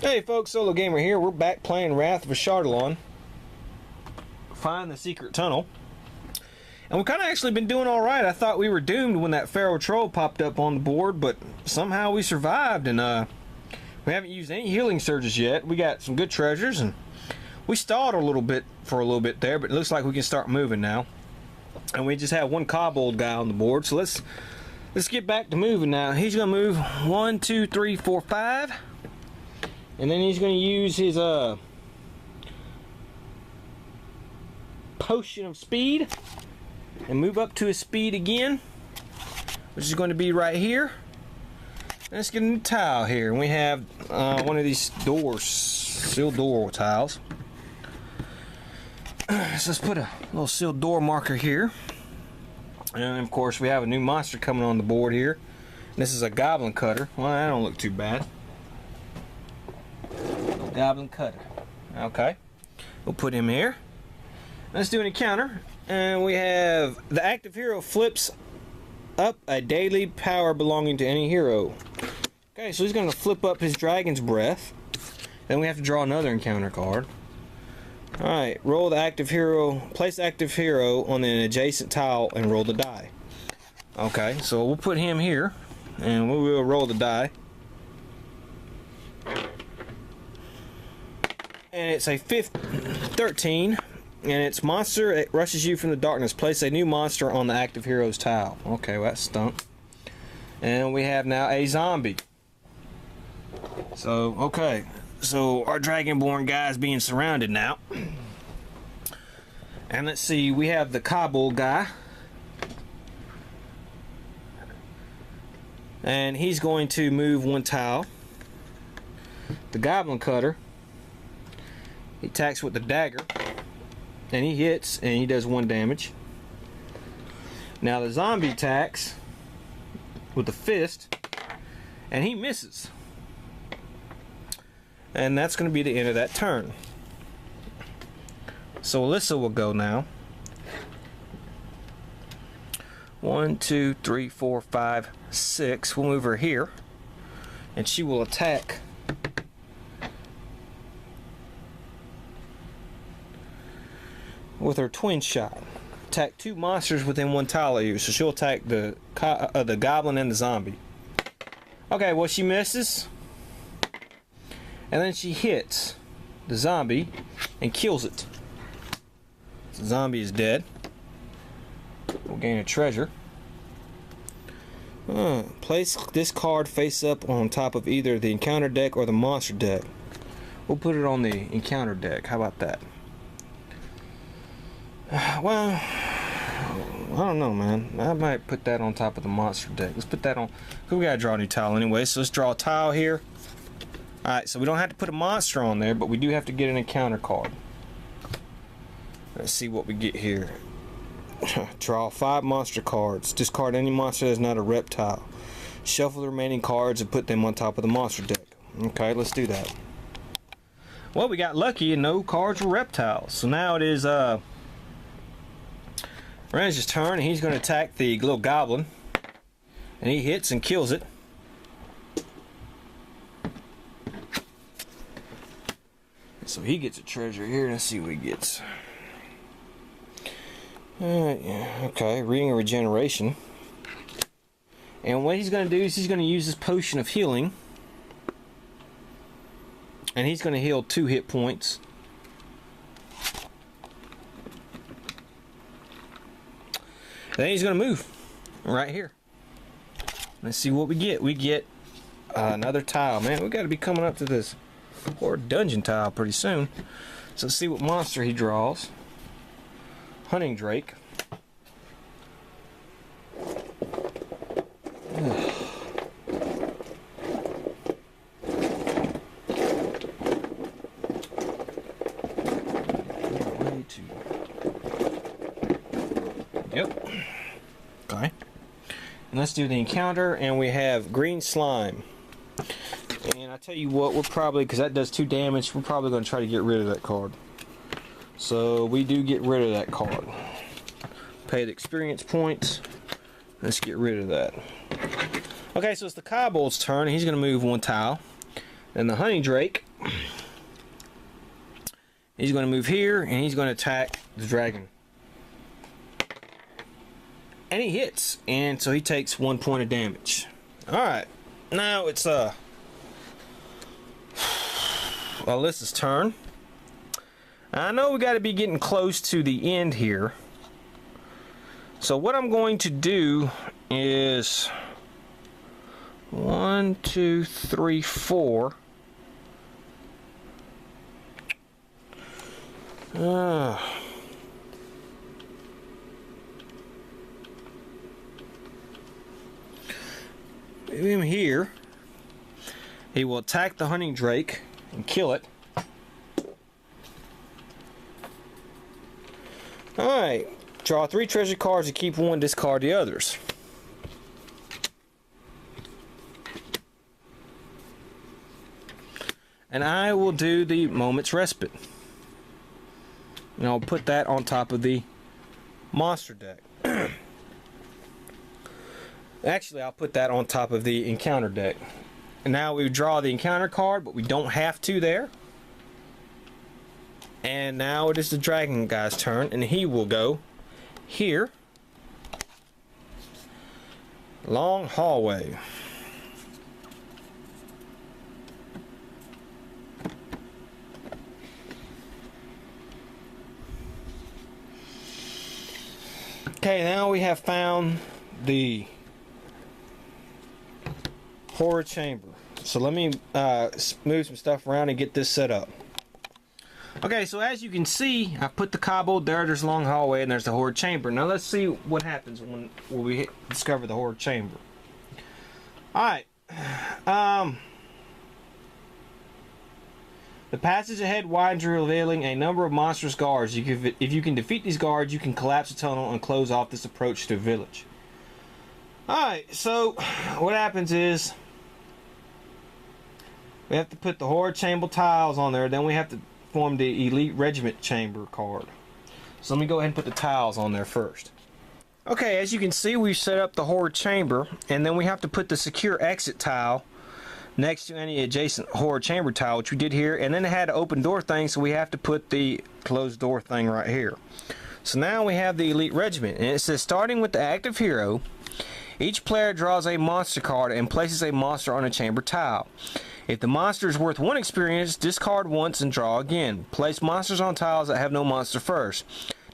Hey folks, Solo Gamer here. We're back playing Wrath of Ashardalon. Find the secret tunnel. And we've kind of actually been doing alright. I thought we were doomed when that Pharaoh Troll popped up on the board, but somehow we survived, and we haven't used any healing surges yet. We got some good treasures, and we stalled for a little bit there, but it looks like we can start moving now. And we just have one kobold guy on the board, so let's get back to moving now. He's gonna move 1, 2, 3, 4, 5. And then he's going to use his potion of speed and move up to his speed again, which is going to be right here. Let's get a new tile here. And we have one of these doors, sealed door tiles. So let's put a little sealed door marker here. And of course we have a new monster coming on the board here. This is a goblin cutter. Well, that don't look too bad. Goblin cutter. Okay, we'll put him here. Let's do an encounter, and we have the active hero flips up a daily power belonging to any hero. Okay, so he's going to flip up his dragon's breath. Then we have to draw another encounter card. Alright, roll the active hero, place active hero on an adjacent tile and roll the die. Okay, so we'll put him here and we will roll the die. And it's a 13, and it's monster. It rushes you from the darkness. Place a new monster on the active hero's tile. Okay, well, that's stunk. And we have now a zombie. So, okay. So, our Dragonborn guy is being surrounded now. And let's see, we have the kobold guy. And he's going to move one tile. The goblin cutter. He attacks with the dagger, and he hits, and he does 1 damage. Now the zombie attacks with the fist, and he misses. And that's going to be the end of that turn. So Alyssa will go now. 1, 2, 3, 4, 5, 6. We'll move her here, and she will attack with her twin shot. Attack 2 monsters within 1 tile of you. So she'll attack the goblin and the zombie. Okay, well, she misses. And then she hits the zombie and kills it. The zombie is dead. We'll gain a treasure. Place this card face up on top of either the encounter deck or the monster deck. We'll put it on the encounter deck. How about that? Well, I don't know, man. I might put that on top of the monster deck. Let's put that on. We gotta draw a new tile anyway, so let's draw a tile here. Alright, so we don't have to put a monster on there, but we do have to get an encounter card. Let's see what we get here. Draw 5 monster cards. Discard any monster that's not a reptile. Shuffle the remaining cards and put them on top of the monster deck. Okay, let's do that. Well, we got lucky and no cards were reptiles. So now it is Range's turn, and he's going to attack the little goblin, and he hits and kills it. So he gets a treasure here. Let's see what he gets. Yeah, okay, Ring of Regeneration. And what he's going to do is he's going to use his potion of healing, and he's going to heal 2 hit points. Then he's going to move right here. Let's see what we get. We get another tile. Man, we got to be coming up to this horde dungeon tile pretty soon. So let's see what monster he draws. Hunting Drake. Yep. Okay. And let's do the encounter, and we have green slime. And I tell you what, we're probably, because that does 2 damage, we're probably going to try to get rid of that card. So we do get rid of that card. Pay the experience points. Let's get rid of that. Okay, so it's the kobold's turn. He's going to move 1 tile. And the honey drake He's going to move here, and he's going to attack the dragon. And he hits, and so he takes 1 point of damage. Alright, now it's Alyssa's turn. I know we got to be getting close to the end here. So what I'm going to do is 1, 2, 3, 4. Move him here. He will attack the hunting drake and kill it. Alright, draw 3 treasure cards to keep 1, discard the others. And I will do the moment's respite. And I'll put that on top of the monster deck. Actually, I'll put that on top of the encounter deck. And now we draw the encounter card, but we don't have to there. And now it is the dragon guy's turn, and he will go here. Long hallway. Okay, now we have found the horror chamber. So let me move some stuff around and get this set up. Okay, so as you can see, I put the kobold there. There's a long hallway, and there's the horror chamber. Now let's see what happens when we discover the horror chamber. Alright. The passage ahead widens, revealing a number of monstrous guards. If you can defeat these guards, you can collapse the tunnel and close off this approach to the village. Alright, so what happens is we have to put the horror chamber tiles on there. Then we have to form the elite regiment chamber card. So let me go ahead and put the tiles on there first. Okay, as you can see, we've set up the horror chamber, and then we have to put the secure exit tile next to any adjacent horror chamber tile, which we did here, and then it had an open door thing, so we have to put the closed door thing right here. So now we have the elite regiment, and it says starting with the active hero, each player draws a monster card and places a monster on a chamber tile. If the monster is worth 1 experience, discard once and draw again. Place monsters on tiles that have no monster first.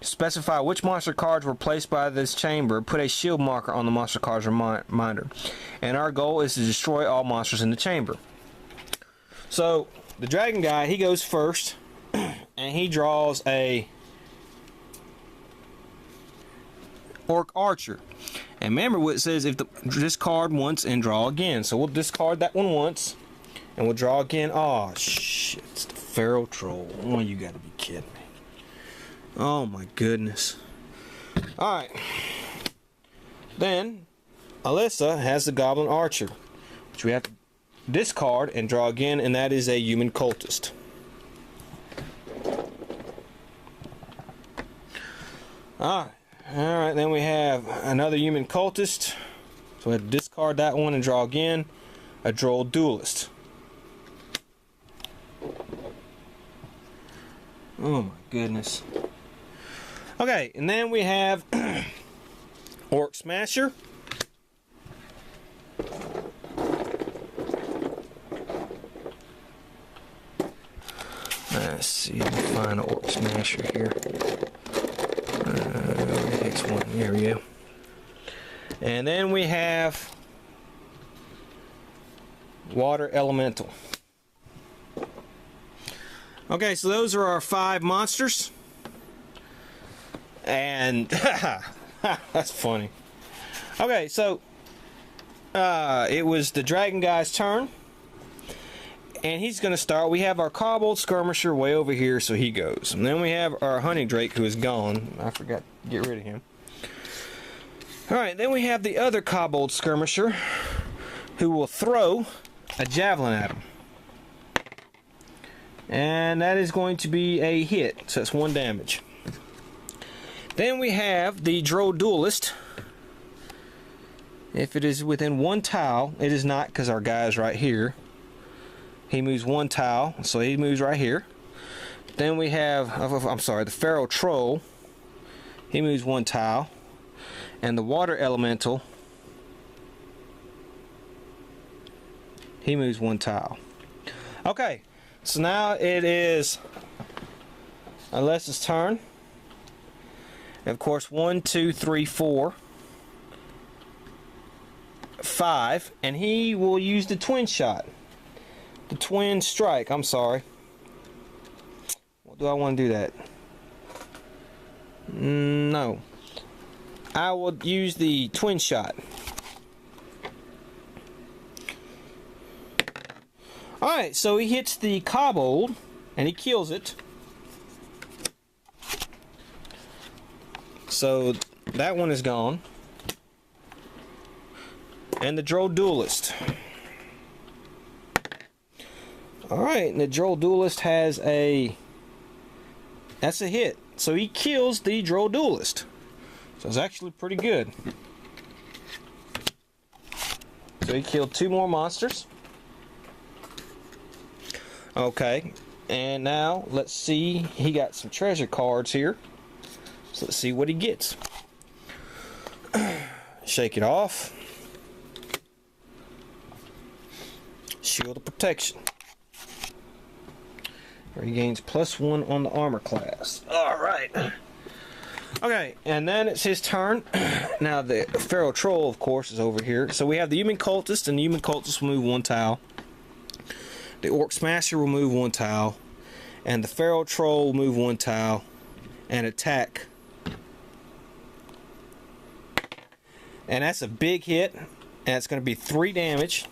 To specify which monster cards were placed by this chamber, put a shield marker on the monster card's reminder. And our goal is to destroy all monsters in the chamber. So, the dragon guy, he goes first, and he draws a orc archer. And remember what it says, if the discard once and draw again. So we'll discard that one once, and we'll draw again. Oh shit, it's the feral troll. Oh, you gotta be kidding me. Oh my goodness. Alright. Then Alyssa has the goblin archer, which we have to discard and draw again, and that is a human cultist. Alright, then we have another human cultist. So we have to discard that one and draw again. A droll duelist. Oh my goodness. Okay, and then we have Orc Smasher. Let's see if we can find an Orc Smasher here. Next one, there we go. And then we have Water Elemental. Okay, so those are our 5 monsters. And that's funny. Okay, so it was the dragon guy's turn, and he's going to start. We have our kobold skirmisher way over here, so he goes. And then we have our hunting drake, who is gone. I forgot to get rid of him. Alright, then we have the other kobold skirmisher, who will throw a javelin at him. And that is going to be a hit, so that's 1 damage. Then we have the droll duelist. If it is within 1 tile, it is not, because our guy is right here. He moves 1 tile, so he moves right here. Then we have, I'm sorry, the Feral Troll. He moves 1 tile. And the Water Elemental, he moves 1 tile. Okay, so now it is Alessa's turn. And of course, 1, 2, 3, 4, 5, and he will use the twin shot. The twin strike, I'm sorry. Do I want to do that? No. I will use the twin shot. Alright, so he hits the kobold and he kills it. So that one is gone. And the Droll Duelist. Alright, and the Droll Duelist has a... That's a hit. So he kills the Droll Duelist. So it's actually pretty good. So he killed 2 more monsters. Okay. And now, let's see. He got some treasure cards here. So let's see what he gets. Shake it off. Shield of Protection. He gains +1 on the armor class. Alright. Okay, and then it's his turn. Now the Feral Troll, of course, is over here. So we have the Human Cultist, and the Human Cultist will move 1 tile. The Orc Smasher will move 1 tile. And the Feral Troll will move 1 tile. And attack. And that's a big hit. And it's going to be 3 damage.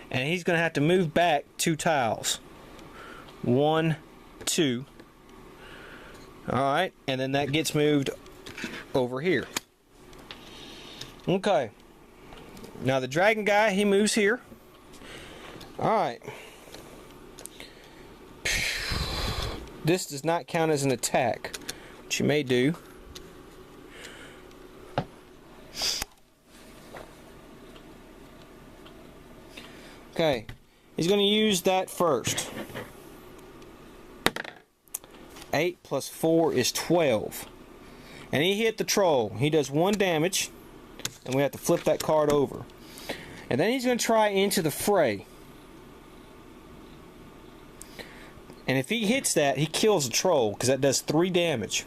And he's going to have to move back 2 tiles. 1, 2. Alright, and then that gets moved over here. Okay. Now the dragon guy, he moves here. Alright. This does not count as an attack, which you may do. Okay, he's going to use that first. 8 + 4 is 12. And he hit the troll. He does 1 damage. And we have to flip that card over. And then he's going to try Into the Fray. And if he hits that, he kills the troll, because that does 3 damage.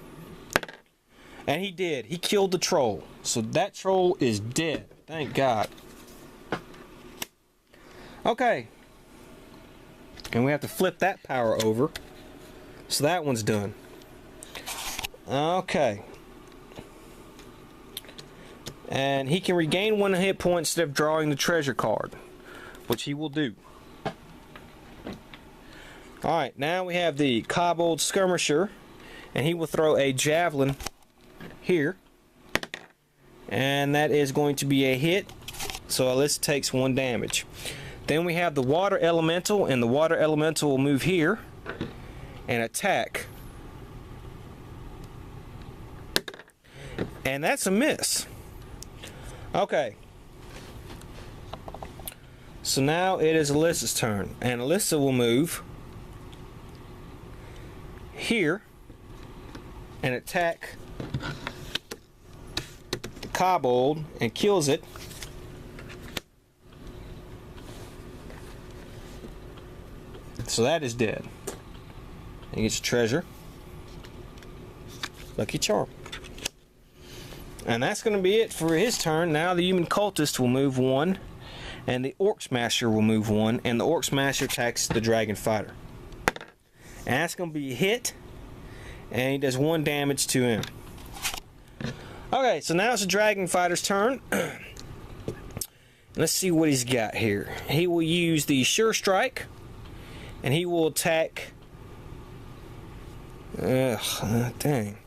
And he did. He killed the troll. So that troll is dead. Thank God. Okay. And we have to flip that power over. So that one's done. Okay. And he can regain 1 hit point instead of drawing the treasure card, which he will do. Alright, now we have the Kobold Skirmisher, and he will throw a javelin here. And that is going to be a hit, so Alyssa takes 1 damage. Then we have the Water Elemental, and the Water Elemental will move here and attack. And that's a miss. Okay. So now it is Alyssa's turn, and Alyssa will move here and attack the kobold and kills it. So that is dead. He gets a treasure. Lucky charm. And that's going to be it for his turn. Now the Human Cultist will move 1, and the Orc Smasher will move 1, and the Orc Smasher attacks the Dragon Fighter. And that's going to be a hit, and he does 1 damage to him. Okay, so now it's the Dragon Fighter's turn. Let's see what he's got here. He will use the Sure Strike, and he will attack... dang.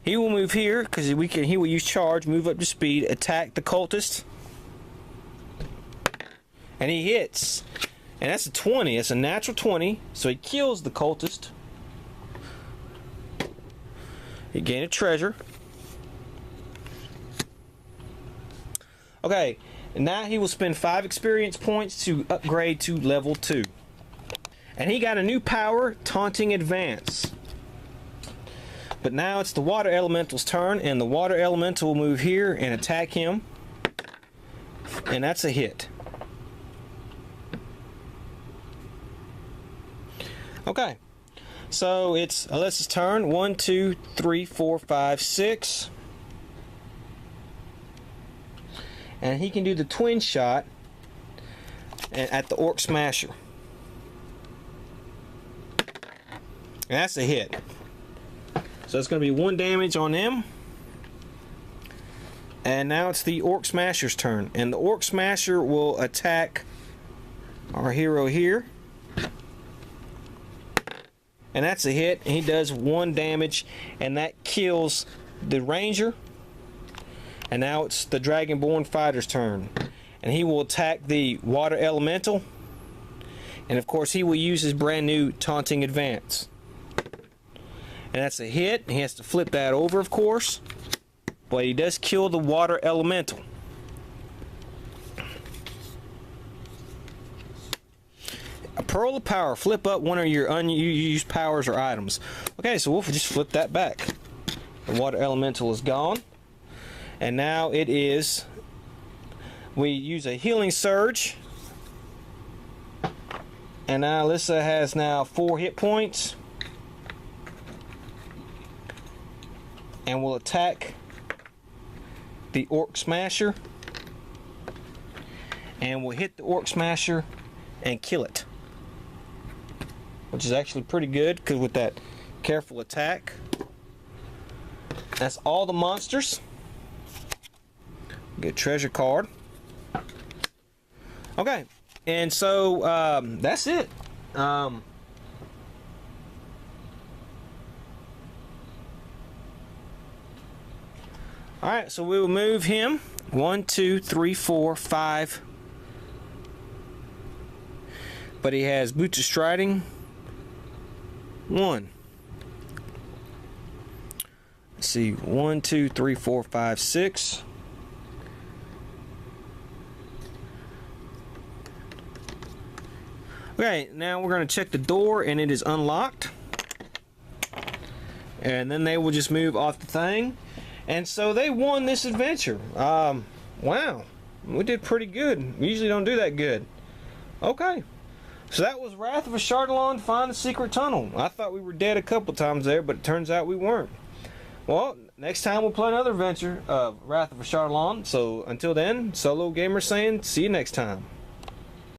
He will move here because he will use charge, move up to speed, attack the cultist, and he hits. And that's a 20. It's a natural 20, so he kills the cultist. He gained a treasure. Okay, and now he will spend 5 experience points to upgrade to level 2. And he got a new power, Taunting Advance. But now it's the Water Elemental's turn, and the Water Elemental will move here and attack him. And that's a hit. Okay, so it's Alyssa's turn. 1, 2, 3, 4, 5, 6. And he can do the twin shot at the Orc Smasher. And that's a hit. So it's going to be 1 damage on him. And now it's the Orc Smasher's turn. And the Orc Smasher will attack our hero here. And that's a hit. He does 1 damage. And that kills the Ranger. And now it's the Dragonborn Fighter's turn. And he will attack the Water Elemental. And of course he will use his brand new Taunting Advance. And that's a hit. He has to flip that over, of course. But he does kill the Water Elemental. A Pearl of Power. Flip up one of your unused powers or items. Okay, so we'll just flip that back. The Water Elemental is gone. And now it is... we use a Healing Surge. And now Alyssa has now 4 hit points. And will attack the Orc Smasher. And will hit the Orc Smasher and kill it. Which is actually pretty good, because with that careful attack. That's all the monsters. Get treasure card. Okay, and so that's it. Alright, so we will move him. 1, 2, 3, 4, 5. But he has Boots of Striding. 1. Let's see. 1, 2, 3, 4, 5, 6. Okay, now we're going to check the door, and it is unlocked. And then they will just move off the thing. And so they won this adventure. Wow. We did pretty good. We usually don't do that good. Okay. So that was Wrath of Ashardalon, Find the Secret Tunnel. I thought we were dead a couple times there, but it turns out we weren't. Well, next time we'll play another adventure of Wrath of Ashardalon. So until then, Solo Gamer saying, see you next time.